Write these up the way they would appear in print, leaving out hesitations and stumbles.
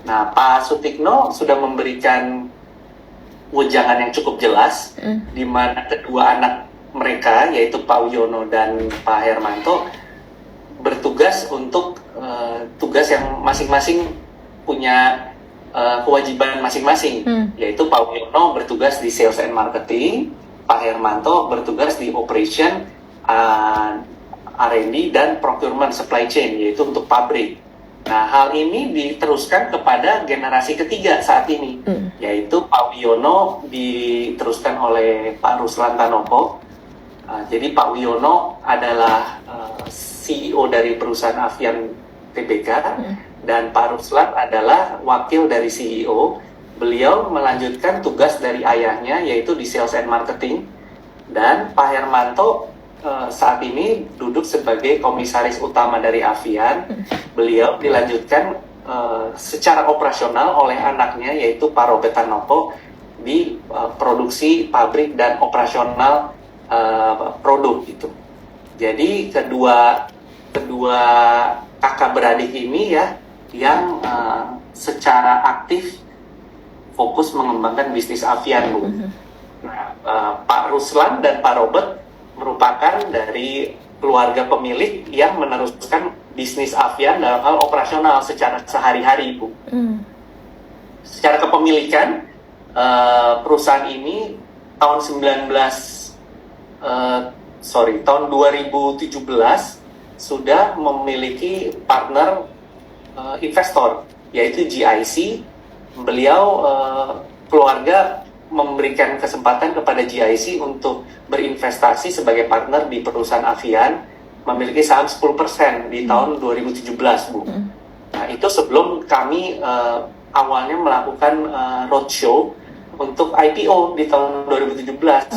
Nah, Pak Sutikno sudah memberikan wejangan yang cukup jelas, di mana kedua anak mereka, yaitu Pak Wiono dan Pak Hermanto, bertugas untuk tugas yang masing-masing punya kewajiban masing-masing, yaitu Pak Wiono bertugas di Sales and Marketing, Pak Hermanto bertugas di Operation, R&D, dan Procurement Supply Chain, yaitu untuk pabrik. Nah, hal ini diteruskan kepada generasi ketiga saat ini, yaitu Pak Wiono diteruskan oleh Pak Ruslan Tanoko. Jadi Pak Wiono adalah CEO dari perusahaan Avian Tbk, dan Pak Ruslan adalah wakil dari CEO. Beliau melanjutkan tugas dari ayahnya, yaitu di Sales and Marketing, dan Pak Hermanto saat ini duduk sebagai komisaris utama dari Avian. Beliau dilanjutkan secara operasional oleh anaknya, yaitu Pak Robert Tanoko, di produksi pabrik dan operasional produk gitu. Jadi kedua kakak beradik ini ya yang secara aktif fokus mengembangkan bisnis Avian, Bu. Nah, Pak Ruslan dan Pak Robert merupakan dari keluarga pemilik yang meneruskan bisnis Avian dalam hal operasional secara sehari-hari, Bu. Secara kepemilikan, perusahaan ini tahun 2017 sudah memiliki partner investor, yaitu GIC. Beliau keluarga memberikan kesempatan kepada GIC untuk berinvestasi sebagai partner di perusahaan Avian, memiliki saham 10% di tahun 2017, Bu. Nah, itu sebelum kami awalnya melakukan roadshow untuk IPO di tahun 2017.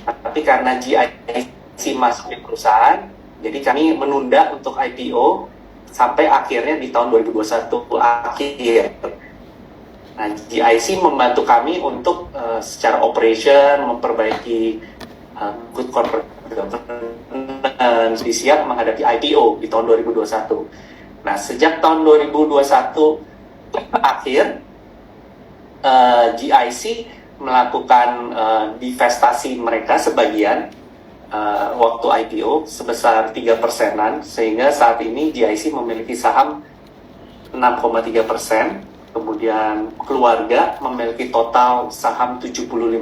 Tapi karena GIC masuk di perusahaan, jadi kami menunda untuk IPO sampai akhirnya di tahun 2021 akhir. Nah, GIC membantu kami untuk secara operation memperbaiki good corporate governance, siap menghadapi IPO di tahun 2021. Nah, sejak tahun 2021 akhir, GIC melakukan divestasi mereka sebagian waktu IPO sebesar 3%, sehingga saat ini GIC memiliki saham 6,3%. Kemudian keluarga memiliki total saham 75%,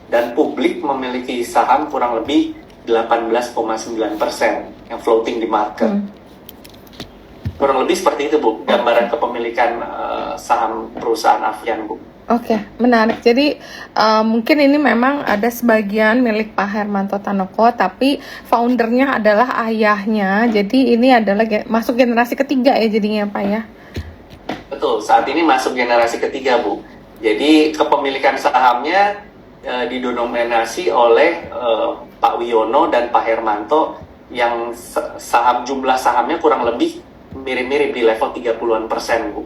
dan publik memiliki saham kurang lebih 18,9% yang floating di market. Kurang lebih seperti itu, Bu, gambaran kepemilikan saham perusahaan Avian, Bu. Oke, menarik. Jadi mungkin ini memang ada sebagian milik Pak Hermanto Tanoko, tapi foundernya adalah ayahnya. Jadi ini adalah masuk generasi ketiga ya jadinya, Pak ya? Betul, saat ini masuk generasi ketiga, Bu. Jadi kepemilikan sahamnya didominasi oleh Pak Wiono dan Pak Hermanto, yang jumlah sahamnya kurang lebih mirip-mirip di level 30-an%, Bu.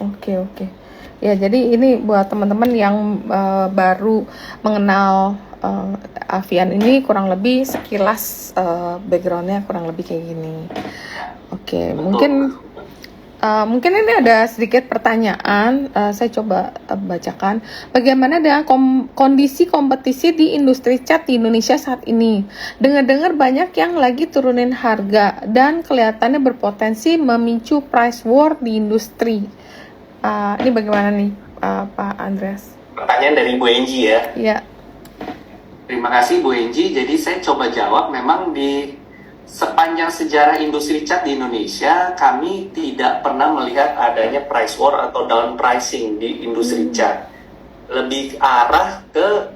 Oke. Ya, jadi ini buat teman-teman yang baru mengenal Avian ini, kurang lebih sekilas backgroundnya kurang lebih kayak gini. Oke, mungkin ini ada sedikit pertanyaan, saya coba bacakan. Bagaimana dengan kondisi kompetisi di industri cat di Indonesia saat ini? Dengar-dengar banyak yang lagi turunin harga dan kelihatannya berpotensi memicu price war di industri. Ini bagaimana nih, Pak Andreas? Pertanyaan dari Bu Enji ya? Iya. Terima kasih, Bu Enji. Jadi saya coba jawab. Memang di sepanjang sejarah industri cat di Indonesia, kami tidak pernah melihat adanya price war atau down pricing di industri cat. Lebih arah ke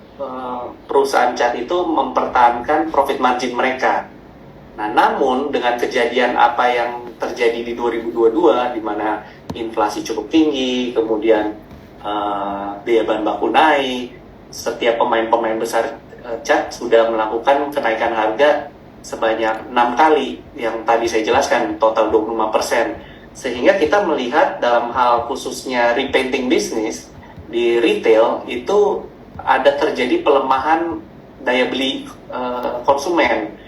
perusahaan cat itu mempertahankan profit margin mereka. Nah, namun dengan kejadian apa yang terjadi di 2022, di mana inflasi cukup tinggi, kemudian biaya bahan baku naik, setiap pemain-pemain besar cat sudah melakukan kenaikan harga sebanyak 6 kali yang tadi saya jelaskan, total 25%. Sehingga kita melihat dalam hal khususnya repainting business di retail itu ada terjadi pelemahan daya beli konsumen.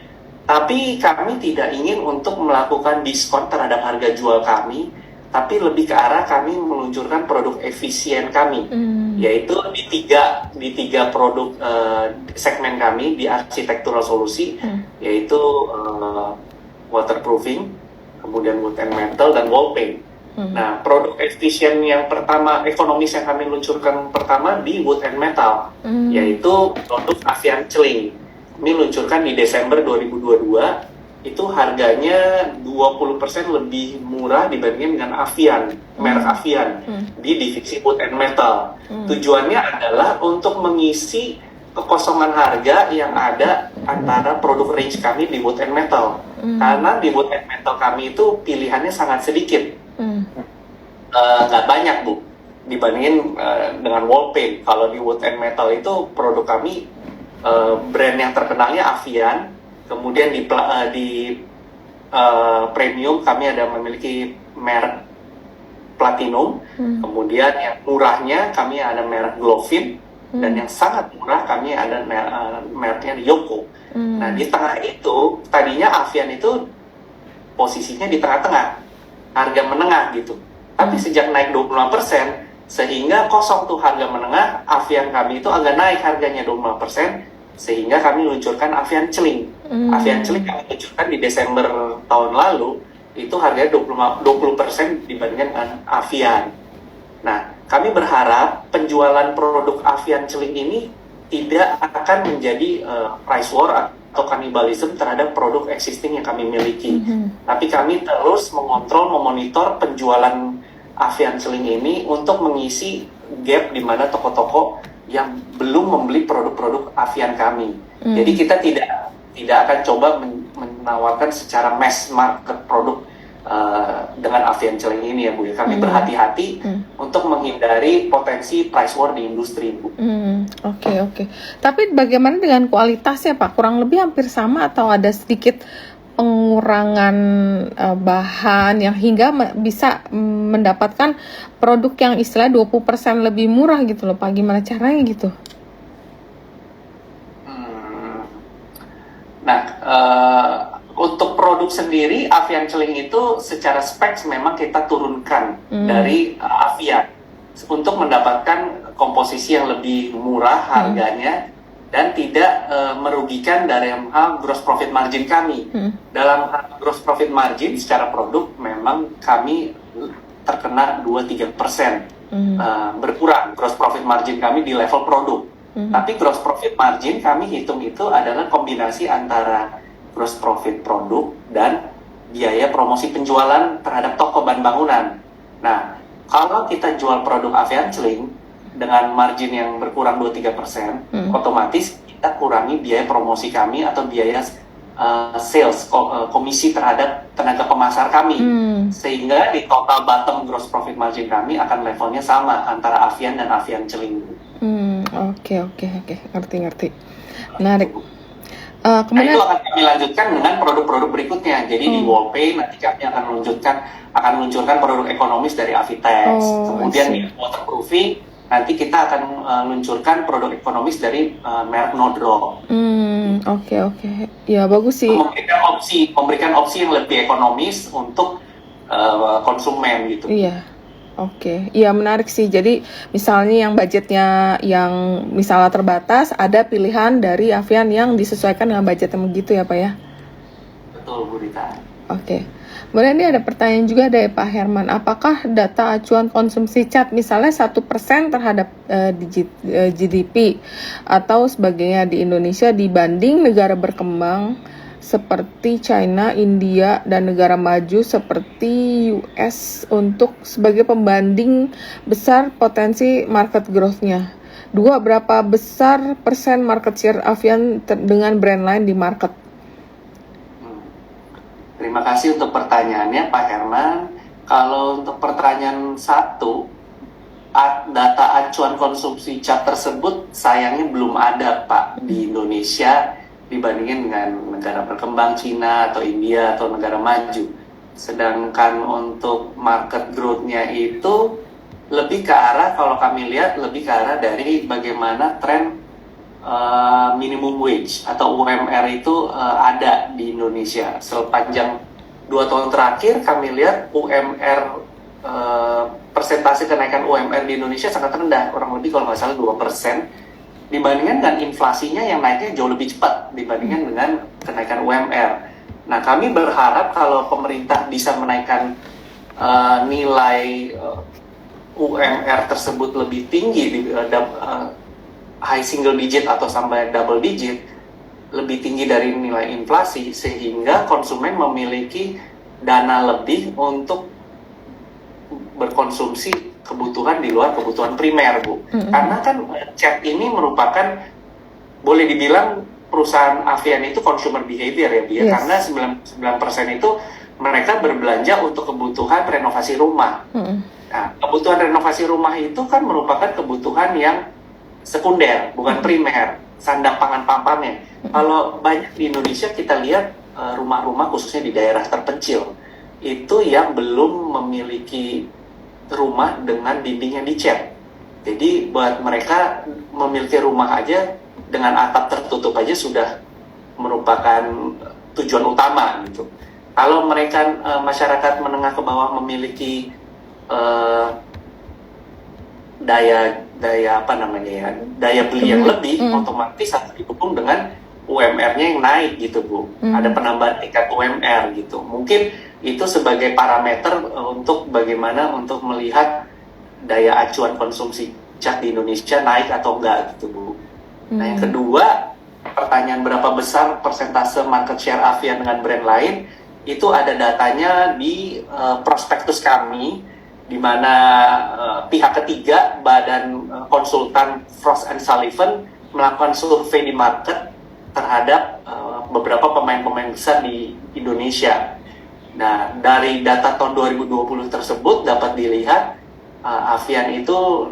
Tapi kami tidak ingin untuk melakukan diskon terhadap harga jual kami, tapi lebih ke arah kami meluncurkan produk efisien kami, yaitu di tiga produk segmen kami di architectural solusi, yaitu waterproofing, kemudian wood and metal, dan wall paint. Nah, produk efisien yang pertama, ekonomis yang kami luncurkan pertama di wood and metal, yaitu produk Avian Celing. Kami luncurkan di Desember 2022. Itu harganya 20% lebih murah dibandingkan dengan Avian, merek Avian di divisi wood and metal. Tujuannya adalah untuk mengisi kekosongan harga yang ada antara produk range kami di wood and metal. Karena di wood and metal kami itu pilihannya sangat sedikit, nggak banyak Bu, dibandingin dengan wall paint. Kalau di wood and metal itu produk kami brand yang terkenalnya Avian. Kemudian di premium kami ada memiliki merek Platinum. Kemudian yang murahnya kami ada merek Glowfin. Dan yang sangat murah kami ada mereknya Yoko. Nah, di tengah itu tadinya Avian itu posisinya di tengah-tengah, harga menengah gitu. Tapi sejak naik 25%, sehingga kosong tuh harga menengah, Avian kami itu agak naik harganya 25%. Sehingga kami luncurkan Avian Celing. Avian Celing kami luncurkan di Desember tahun lalu, itu harganya 20% dibandingkan dengan Avian. Nah, kami berharap penjualan produk Avian Celing ini tidak akan menjadi price war atau kanibalisme terhadap produk existing yang kami miliki. Tapi kami terus mengontrol, memonitor penjualan Avian Celing ini untuk mengisi gap di mana toko-toko yang belum membeli produk-produk Avian kami. Jadi kita tidak akan coba menawarkan secara mass market produk dengan Avian Celing ini ya Bu. Kami berhati-hati untuk menghindari potensi price war di industri Bu. Oke. Tapi bagaimana dengan kualitasnya Pak? Kurang lebih hampir sama atau ada sedikit pengurangan bahan yang hingga bisa mendapatkan produk yang istilah 20% lebih murah gitu loh Pak, gimana caranya gitu? Nah, untuk produk sendiri Avian Celing itu secara specs memang kita turunkan dari Avian untuk mendapatkan komposisi yang lebih murah harganya dan tidak merugikan dari hal gross profit margin kami. Dalam hal gross profit margin secara produk memang kami terkena 2-3% berkurang gross profit margin kami di level produk. Tapi gross profit margin kami hitung itu adalah kombinasi antara gross profit produk dan biaya promosi penjualan terhadap toko bahan bangunan. Nah, kalau kita jual produk Avian Celing dengan margin yang berkurang 2-3%, otomatis kita kurangi biaya promosi kami atau biaya sales, komisi terhadap tenaga pemasar kami. Sehingga di total bottom gross profit margin kami akan levelnya sama antara Avian dan Avian Celing. Oke. Ngerti. Menarik. Kemudian, itu akan kami lanjutkan dengan produk-produk berikutnya. Jadi di wall paint nanti kami akan meluncurkan produk ekonomis dari Avitex. Kemudian di waterproofing nanti kita akan meluncurkan produk ekonomis dari merek Nodro. Oke. Ya bagus sih. Memberikan opsi yang lebih ekonomis untuk konsumen gitu. Iya. Oke. Iya menarik sih. Jadi misalnya yang budgetnya yang misalnya terbatas, ada pilihan dari Avian yang disesuaikan dengan budgetnya begitu ya Pak ya? Betul Bu Rita. Oke. Kemudian ini ada pertanyaan juga dari Pak Herman. Apakah data acuan konsumsi cat misalnya 1% terhadap GDP atau sebagainya di Indonesia dibanding negara berkembang seperti China, India, dan negara maju seperti US untuk sebagai pembanding besar potensi market growth-nya? 2. Berapa besar persen market share Avian dengan brand lain di market? Terima kasih untuk pertanyaannya Pak Herman. Kalau untuk pertanyaan 1, data acuan konsumsi cat tersebut sayangnya belum ada Pak di Indonesia dibandingin dengan negara berkembang Cina atau India atau negara maju. Sedangkan untuk market growth-nya itu lebih ke arah, kalau kami lihat lebih ke arah dari bagaimana tren minimum wage atau UMR itu ada di Indonesia. Sepanjang 2 tahun terakhir kami lihat UMR persentase kenaikan UMR di Indonesia sangat rendah, kurang lebih kalau nggak salah 2%, dibandingkan dengan inflasinya yang naiknya jauh lebih cepat dibandingkan dengan kenaikan UMR. Nah, kami berharap kalau pemerintah bisa menaikkan nilai UMR tersebut lebih tinggi, high single digit atau sampai double digit, lebih tinggi dari nilai inflasi, sehingga konsumen memiliki dana lebih untuk berkonsumsi kebutuhan di luar kebutuhan primer, Bu. Karena kan CHED ini merupakan, boleh dibilang perusahaan Avian itu consumer behavior ya, Bu. Yes. Karena 99% itu mereka berbelanja untuk kebutuhan renovasi rumah. Nah, kebutuhan renovasi rumah itu kan merupakan kebutuhan yang sekunder, bukan primer, sandang pangan papannya. Kalau banyak di Indonesia kita lihat rumah-rumah khususnya di daerah terpencil, itu yang belum memiliki rumah dengan dinding yang dicat. Jadi buat mereka memiliki rumah aja dengan atap tertutup aja sudah merupakan tujuan utama gitu. Kalau mereka masyarakat menengah ke bawah memiliki daya beli yang lebih, otomatis harus didukung dengan UMR-nya yang naik gitu, Bu. Ada penambahan tingkat UMR gitu. Mungkin itu sebagai parameter untuk bagaimana untuk melihat daya acuan konsumsi cat di Indonesia naik atau enggak gitu, Bu. Nah, yang kedua, pertanyaan berapa besar persentase market share Avian dengan brand lain, itu ada datanya di prospektus kami, di mana pihak ketiga, badan konsultan Frost & Sullivan melakukan survei di market terhadap beberapa pemain-pemain besar di Indonesia. Nah, dari data tahun 2020 tersebut dapat dilihat Avian itu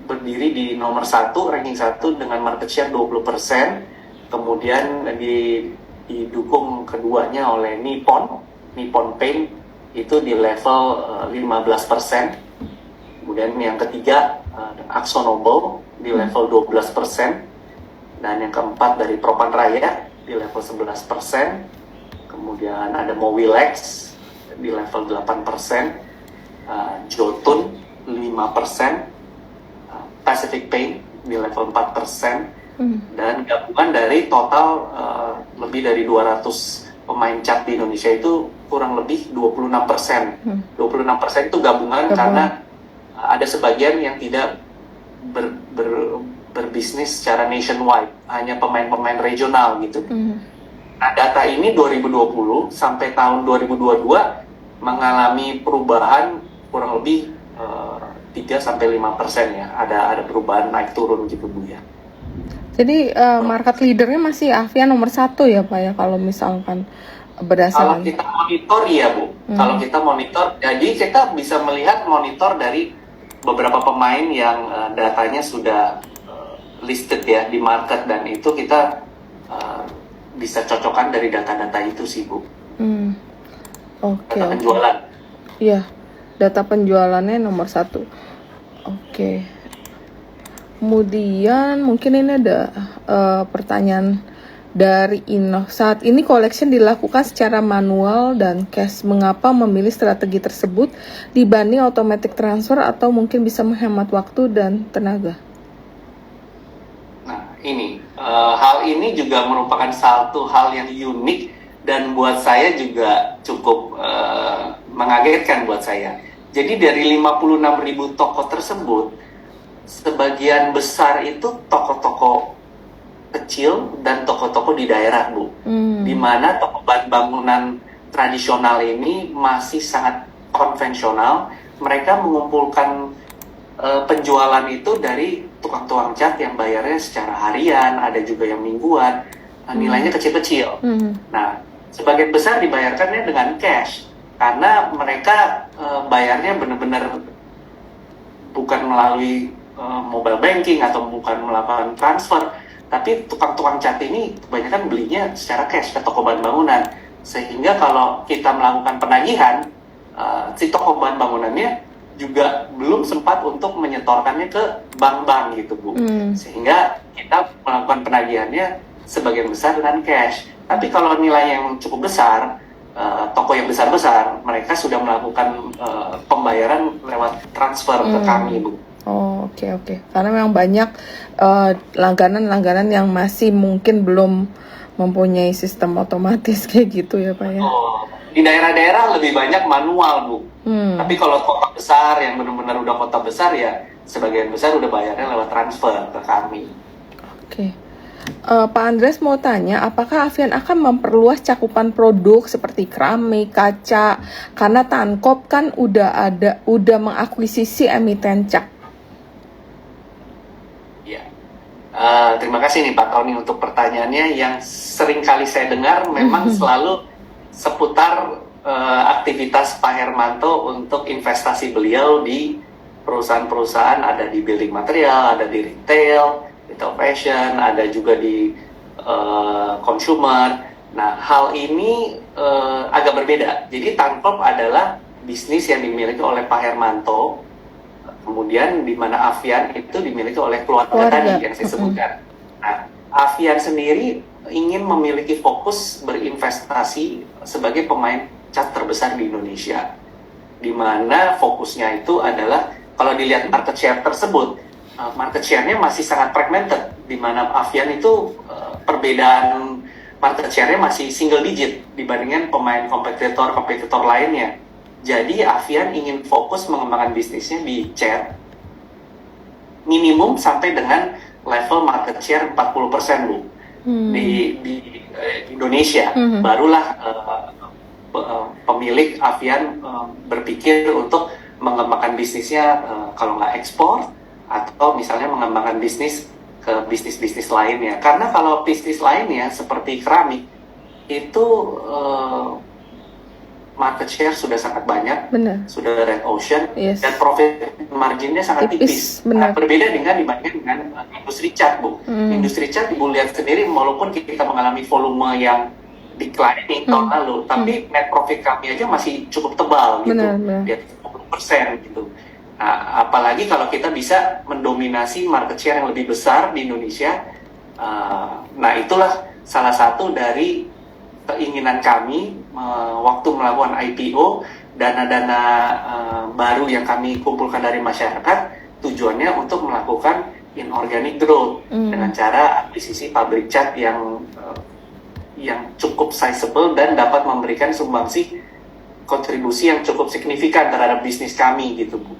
berdiri di nomor 1, ranking 1 dengan market share 20%. Kemudian didukung keduanya oleh Nippon Paint itu di level 15%. Kemudian yang ketiga AkzoNobel di level 12%. Dan yang keempat dari Propan Raya di level 11%. Kemudian ada Mowilex di level 8%, Jotun 5%, Pacific Paint di level 4%, dan gabungan dari total lebih dari 200 pemain cat di Indonesia itu kurang lebih 26%. 26% itu gabungan karena ada sebagian yang tidak berbisnis secara nationwide, hanya pemain-pemain regional gitu. Nah, data ini 2020 sampai tahun 2022 mengalami perubahan kurang lebih 3-5% ya. Ada perubahan naik turun gitu, Bu ya. Jadi market leadernya masih Avian nomor 1 ya, Pak ya, kalau misalkan berdasarkan. Kalau kita monitor ya, Bu. Kalau kita monitor, jadi kita bisa melihat monitor dari beberapa pemain yang datanya sudah listed ya di market, dan itu kita bisa cocokkan dari data-data itu sih, Bu. Oke. Data penjualan. Iya, data penjualannya nomor 1. Oke. Kemudian mungkin ini ada pertanyaan dari Ino. Saat ini collection dilakukan secara manual dan cash. Mengapa memilih strategi tersebut dibanding automatic transfer atau mungkin bisa menghemat waktu dan tenaga? Ini hal ini juga merupakan satu hal yang unik dan buat saya juga cukup mengagetkan buat saya. Jadi dari 56.000 toko tersebut, sebagian besar itu toko-toko kecil dan toko-toko di daerah, Bu. Di mana toko bangunan tradisional ini masih sangat konvensional. Mereka mengumpulkan penjualan itu dari tukang-tukang cat yang bayarnya secara harian, ada juga yang mingguan, nilainya kecil-kecil. Nah, sebagian besar dibayarkannya dengan cash, karena mereka bayarnya benar-benar bukan melalui mobile banking atau bukan melakukan transfer, tapi tukang-tukang cat ini kebanyakan belinya secara cash ke toko bahan bangunan, sehingga kalau kita melakukan penagihan, si toko bahan bangunannya juga belum sempat untuk menyetorkannya ke bank-bank gitu, Bu. Sehingga kita melakukan penagihannya sebagian besar dengan cash. Tapi kalau nilai yang cukup besar, toko yang besar-besar, mereka sudah melakukan pembayaran lewat transfer ke kami, Bu. Oh, oke. Karena memang banyak langganan-langganan yang masih mungkin belum mempunyai sistem otomatis kayak gitu ya, Pak ya. Oh, di daerah-daerah lebih banyak manual, Bu. Tapi kalau kota besar yang benar-benar udah kota besar ya sebagian besar udah bayarnya lewat transfer ke kami. Oke. Pak Andres mau tanya, apakah Avian akan memperluas cakupan produk seperti keramik, kaca, karena Tankop kan udah mengakuisisi emiten cat? Ya, terima kasih nih Pak Tony untuk pertanyaannya yang sering kali saya dengar memang selalu seputar aktivitas Pak Hermanto untuk investasi beliau di perusahaan-perusahaan, ada di building material, ada di retail fashion, ada juga di consumer. Nah, hal ini agak berbeda. Jadi Tankop adalah bisnis yang dimiliki oleh Pak Hermanto, kemudian di mana Avian itu dimiliki oleh keluarga tadi yang saya sebutkan. Nah, Avian sendiri ingin memiliki fokus berinvestasi sebagai pemain cat terbesar di Indonesia, di mana fokusnya itu adalah kalau dilihat market share tersebut, market share-nya masih sangat fragmented, di mana Avian itu perbedaan market share-nya masih single digit dibandingkan pemain kompetitor lainnya. Jadi Avian ingin fokus mengembangkan bisnisnya di cat minimum sampai dengan level market share 40%, Bu. Di Indonesia, barulah pemilik Avian berpikir untuk mengembangkan bisnisnya, kalau nggak ekspor, atau misalnya mengembangkan bisnis ke bisnis-bisnis lainnya. Karena kalau bisnis lainnya seperti keramik itu market share sudah sangat banyak, sudah red ocean, dan profit marginnya sangat tipis. Nah, berbeda dibandingkan dengan industri cat, Bu. Industri cat Ibu lihat sendiri, walaupun kita mengalami volume yang declining tahun lalu, tapi net profit kami aja masih cukup tebal gitu, di atas 40% gitu. Nah, apalagi kalau kita bisa mendominasi market share yang lebih besar di Indonesia. Nah, itulah salah satu dari keinginan kami waktu melakukan IPO, dana-dana baru yang kami kumpulkan dari masyarakat, tujuannya untuk melakukan inorganic growth dengan cara akuisisi pabrik cat yang cukup sizable dan dapat memberikan sumbangsi kontribusi yang cukup signifikan terhadap bisnis kami gitu, Bu.